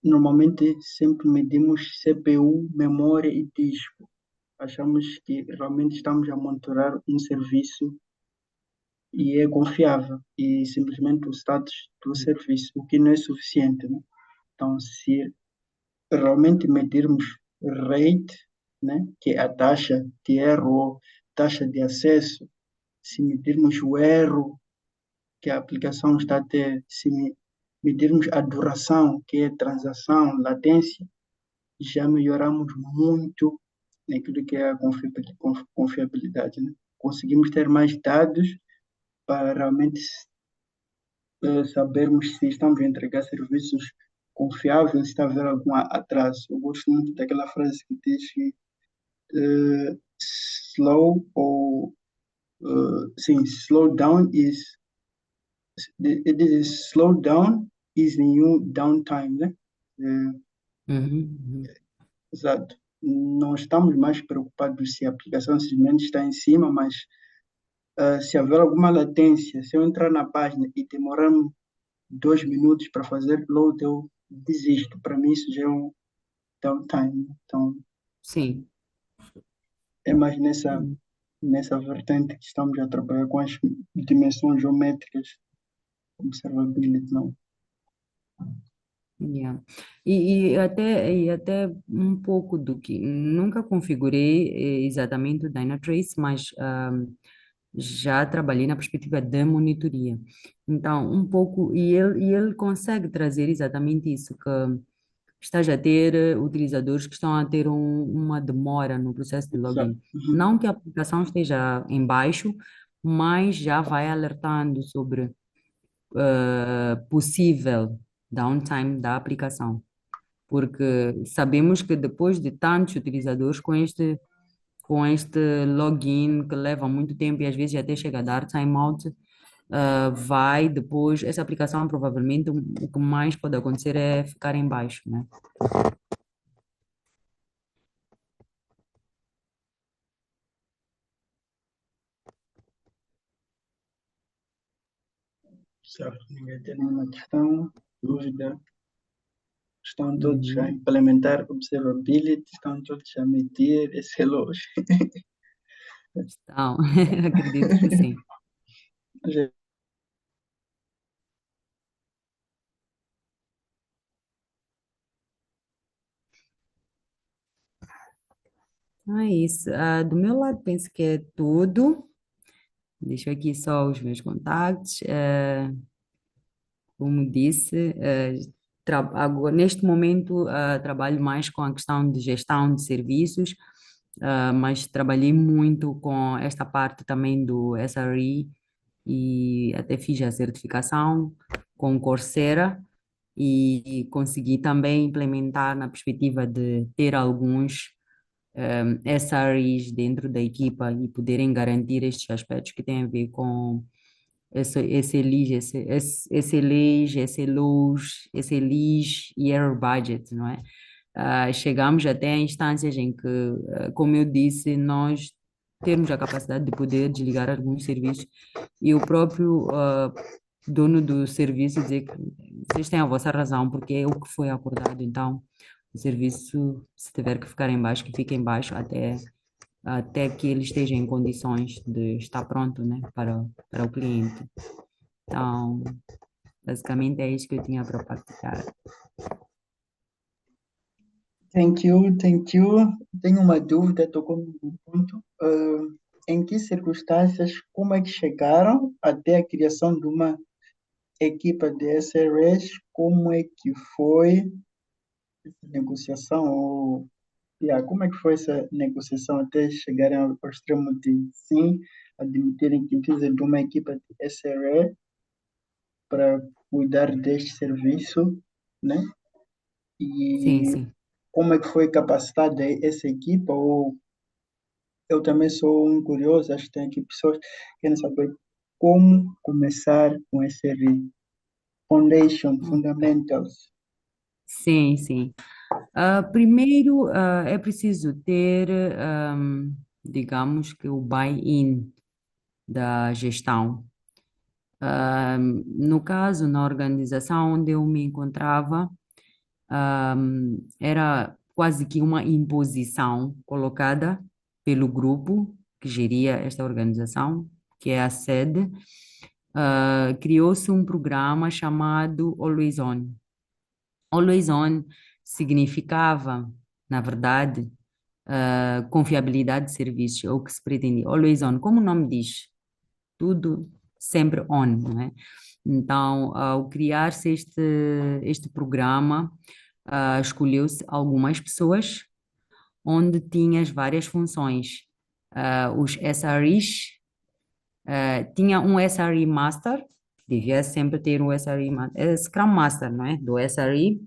normalmente sempre medimos CPU, memória e disco. Achamos que realmente estamos a monitorar um serviço e é confiável e simplesmente o status do serviço, o que não é suficiente, né? Então, se realmente medirmos rate, né, que é a taxa de erro, ou taxa de acesso, se medirmos o erro que a aplicação está a ter, se medirmos a duração, que é transação, latência, já melhoramos muito naquilo que é a confiabilidade, né? Conseguimos ter mais dados para realmente sabermos se estamos a entregar serviços confiáveis, se está a haver algum atraso. Eu gosto muito daquela frase que diz que slow ou sim, slow down is it is slow down is new downtime, né? Eh, Uhum. exato. Não estamos mais preocupados se a aplicação simplesmente está em cima, mas se houver alguma latência, se eu entrar na página e demorar 2 minutos para fazer load, eu desisto. Para mim, isso já é um downtime. Então, Sim. é mais nessa vertente que estamos a trabalhar com as dimensões geométricas, observability, não. Yeah. E até um pouco do que nunca configurei exatamente o Dynatrace, mas já trabalhei na perspectiva da monitoria. Então, um pouco, e ele consegue trazer exatamente isso, que estás a ter utilizadores que estão a ter uma demora no processo de Exato. login. Uhum. Não que a aplicação esteja em baixo, mas já vai alertando sobre possível downtime da aplicação, porque sabemos que depois de tantos utilizadores com este login que leva muito tempo e às vezes até chega a dar timeout, vai depois, essa aplicação provavelmente o que mais pode acontecer é ficar em baixo, né? Certo. Ninguém tem nenhuma questão, dúvida. Estão todos a Uhum. implementar observability, estão todos a medir esse relógio. Então, acredito que sim. Então é isso. Do meu lado, penso que é tudo. Deixo aqui só os meus contactos. Como disse, agora, neste momento trabalho mais com a questão de gestão de serviços, mas trabalhei muito com esta parte também do SRE e até fiz a certificação com o Coursera e consegui também implementar na perspectiva de ter alguns SREs dentro da equipa e poderem garantir estes aspectos que têm a ver com esse luz, esse lis e error budget, não é? Chegamos até a instâncias em que, como eu disse, nós temos a capacidade de poder desligar alguns serviços e o próprio dono do serviço dizer que vocês têm a vossa razão, porque é o que foi acordado. Então, o serviço, se tiver que ficar em baixo, que fique em baixo até que ele esteja em condições de estar pronto, né, para o cliente. Então, basicamente é isso que eu tinha para partilhar. Thank you, thank you. Tenho uma dúvida, tocou num ponto. Em que circunstâncias, como é que chegaram até a criação de uma equipa de SRS? Como é que foi essa negociação ou Yeah, como é que foi essa negociação até chegarem ao extremo de sim, admitirem que precisam de uma equipa de SRE para cuidar deste serviço, né? Sim, E sim. como é que foi capacitada essa equipa? Ou eu também sou um curioso, acho que tem aqui pessoas que querem saber como começar com SRE. Foundation, Fundamentals. Sim, sim. Primeiro, é preciso ter, digamos que o buy-in da gestão. No caso, na organização onde eu me encontrava, era quase que uma imposição colocada pelo grupo que geria esta organização, que é a sede. Criou-se um programa chamado Always On. Always On significava, na verdade, confiabilidade de serviços, é o que se pretendia. Always On, como o nome diz, tudo sempre on, não é? Então, ao criar-se este programa, escolheu-se algumas pessoas onde tinhas várias funções. Os SREs, tinha um SRE Master, devia sempre ter um SRE Master, Scrum Master, não é? Do SRE.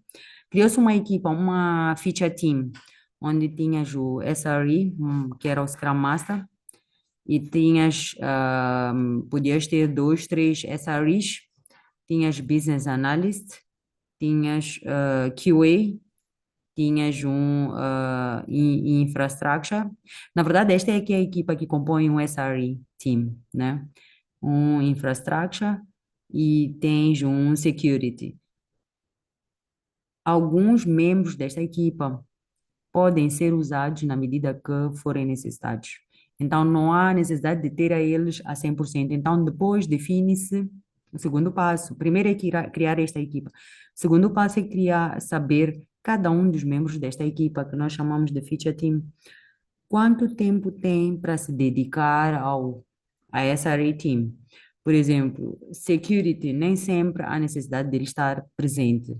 Criou-se uma equipa, uma feature team, onde tinhas o SRE, que era o Scrum Master, e tinhas, podias ter dois, três SREs, tinhas Business Analyst, tinhas QA, tinhas um Infrastructure. Na verdade, esta é aqui a equipa que compõe um SRE team, né? Um Infrastructure e tens um Security. Alguns membros desta equipa podem ser usados na medida que forem necessários. Então, não há necessidade de ter a eles a 100%. Então, depois define-se o segundo passo. Primeiro é criar esta equipa. O segundo passo é saber cada um dos membros desta equipa, que nós chamamos de feature team, quanto tempo tem para se dedicar a essa SRE team. Por exemplo, security, nem sempre há necessidade de ele estar presente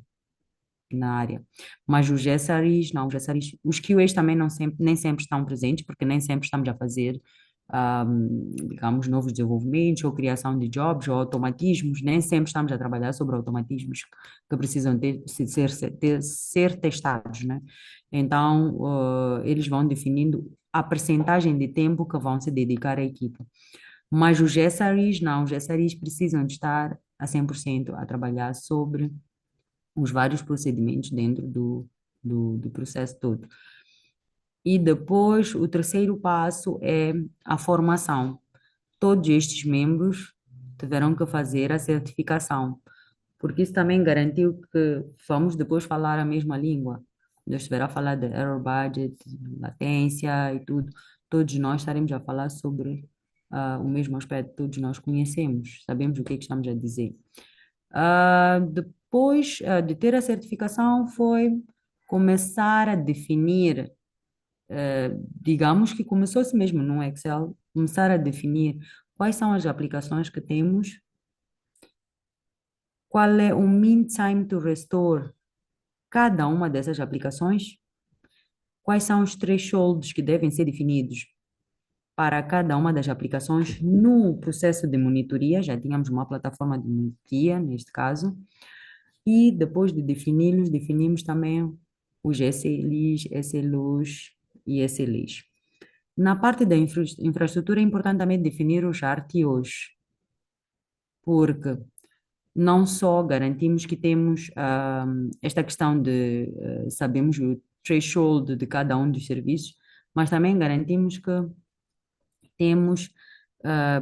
na área. Mas os GSRIs, não, os GSRIs, os QAs também não sempre, nem sempre estão presentes, porque nem sempre estamos a fazer, digamos, novos desenvolvimentos, ou criação de jobs, ou automatismos, nem sempre estamos a trabalhar sobre automatismos que precisam ser testados, né? Então, eles vão definindo a percentagem de tempo que vão se dedicar à equipa. Mas os GSRIs, não, os GSRIs precisam de estar a 100% a trabalhar sobre os vários procedimentos dentro do processo todo. E depois, o terceiro passo é a formação. Todos estes membros tiveram que fazer a certificação, porque isso também garantiu que vamos depois falar a mesma língua. Deus estiver a falar de error budget, latência e tudo, todos nós estaremos a falar sobre o mesmo aspecto, todos nós conhecemos, sabemos o que é que estamos a dizer. Depois de ter a certificação, foi começar a definir, digamos que começou-se mesmo no Excel, começar a definir quais são as aplicações que temos, qual é o mean time to restore cada uma dessas aplicações, quais são os thresholds que devem ser definidos para cada uma das aplicações no processo de monitoria, já tínhamos uma plataforma de monitoria, neste caso, e depois de defini-los, definimos também os SLIs, SLUs e SLIs. Na parte da infraestrutura é importante também definir os RTOs, porque não só garantimos que temos esta questão de sabemos o threshold de cada um dos serviços, mas também garantimos que temos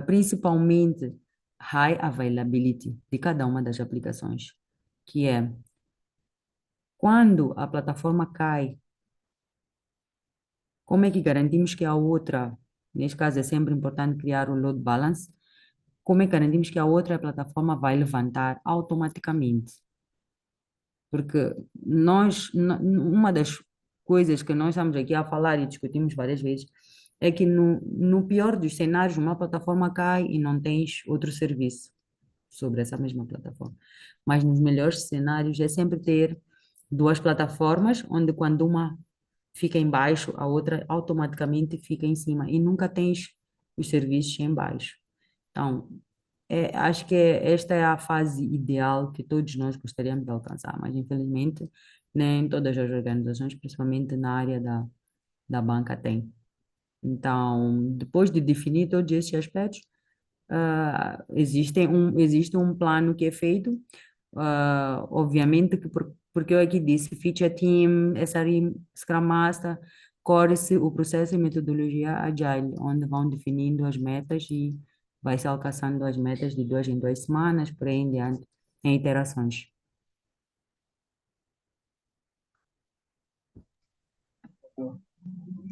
principalmente high availability de cada uma das aplicações, que é quando a plataforma cai, como é que garantimos que a outra, neste caso é sempre importante criar o load balance, como é que garantimos que a outra plataforma vai levantar automaticamente? Porque uma das coisas que nós estamos aqui a falar e discutimos várias vezes é que no pior dos cenários uma plataforma cai e não tens outro serviço sobre essa mesma plataforma. Mas nos melhores cenários é sempre ter duas plataformas, onde quando uma fica em baixo, a outra automaticamente fica em cima e nunca tens os serviços em baixo. Então, acho que esta é a fase ideal que todos nós gostaríamos de alcançar, mas infelizmente nem todas as organizações, principalmente na área da banca, têm. Então, depois de definir todos esses aspectos, existe um plano que é feito, obviamente que porque eu aqui disse, Feature Team, SRE, Scrum Master, corre-se o processo e metodologia Agile, onde vão definindo as metas e vai se alcançando as metas de 2 em 2 semanas, por aí em diante, em iterações. Boa.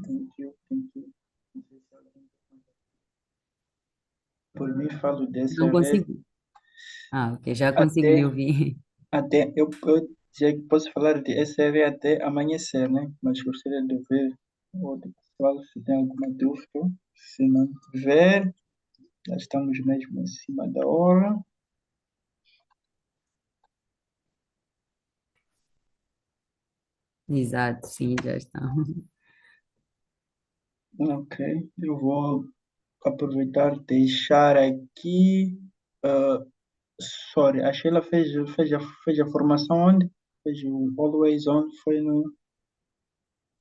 Thank you, thank you. Não sei se alguém- Por mim, falo dessa Não vez. consigo. Ok, já consigo lhe Até, ouvir. eu já posso falar de SR até amanhecer, né? Mas gostaria de ver o outro pessoal se tem alguma dúvida. Se não tiver, já estamos mesmo em cima da hora. Exato, sim, já está. Ok, eu vou aproveitar e deixar aqui. ah, Sorry, a Sheila fez a formação onde? Fez o Always On, foi no.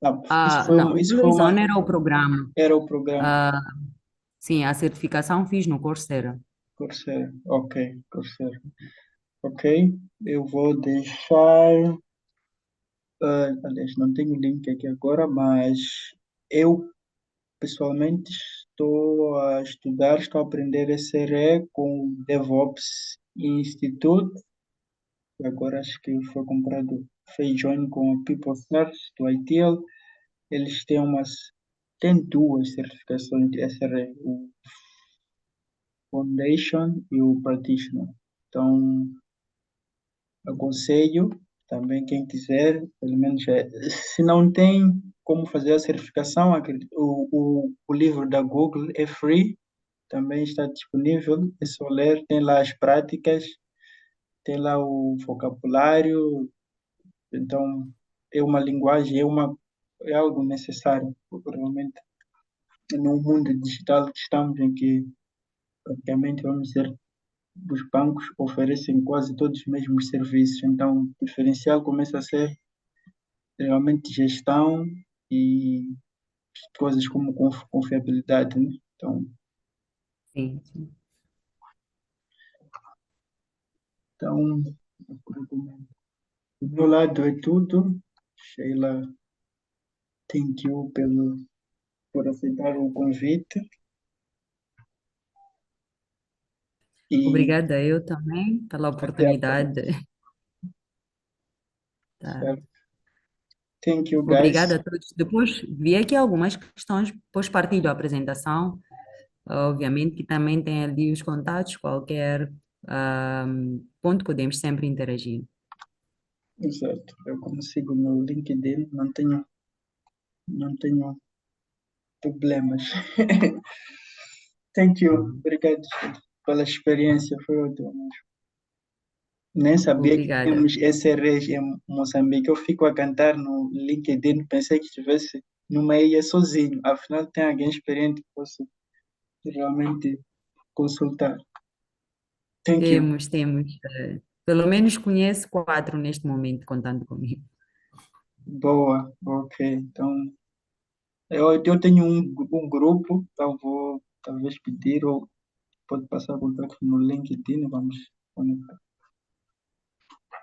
Ah, Não, o isso foi Blue uma. Zone era o programa. Era o programa. Ah, sim, a certificação fiz no Coursera. Coursera. Ok, Coursera. Ok, eu vou deixar. Aliás, não tenho link aqui agora, mas eu pessoalmente estou a estudar, estou a aprender SRE com o DevOps Institute. Agora acho que foi comprado, fez join com o People Search do ITL. Eles têm duas certificações de SRE, o Foundation e o Practitioner. Então, aconselho também quem quiser, pelo menos, se não tem como fazer a certificação, o livro da Google é free, também está disponível, é só ler, tem lá as práticas, tem lá o vocabulário, então é uma linguagem, é algo necessário, porque realmente no mundo digital que estamos em que praticamente vamos dizer os bancos oferecem quase todos os mesmos serviços, então o diferencial começa a ser realmente gestão e coisas como confiabilidade, né? Sim, sim. Então, do meu lado é tudo. Sheila, thank you por aceitar o convite e Obrigada eu também pela até a oportunidade. próxima. Tá. Certo? Thank you, Obrigada guys. a todos. Depois vi aqui algumas questões, depois partilho a apresentação. Obviamente que também tem ali os contatos, qualquer ponto podemos sempre interagir. Certo. Eu consigo no LinkedIn, não tenho problemas. Thank you. Obrigado pela experiência, foi ótimo. Nem sabia que Obrigada. tínhamos SRs em Moçambique. Eu fico a cantar no LinkedIn, pensei que estivesse numa ilha sozinho. Afinal, tem alguém experiente que posso realmente consultar. Thank you. Temos. Pelo menos conheço 4 neste momento, contando comigo. Boa, ok. Então, eu tenho um grupo, então vou talvez pedir ou pode passar contato no LinkedIn, vamos conectar.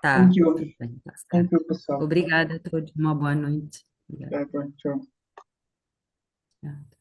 Thank Tá, you. tudo bem, tá Thank certo. you, pessoal. Obrigada a todos, uma boa noite. Obrigada. Bye, bye. Tchau. Tchau.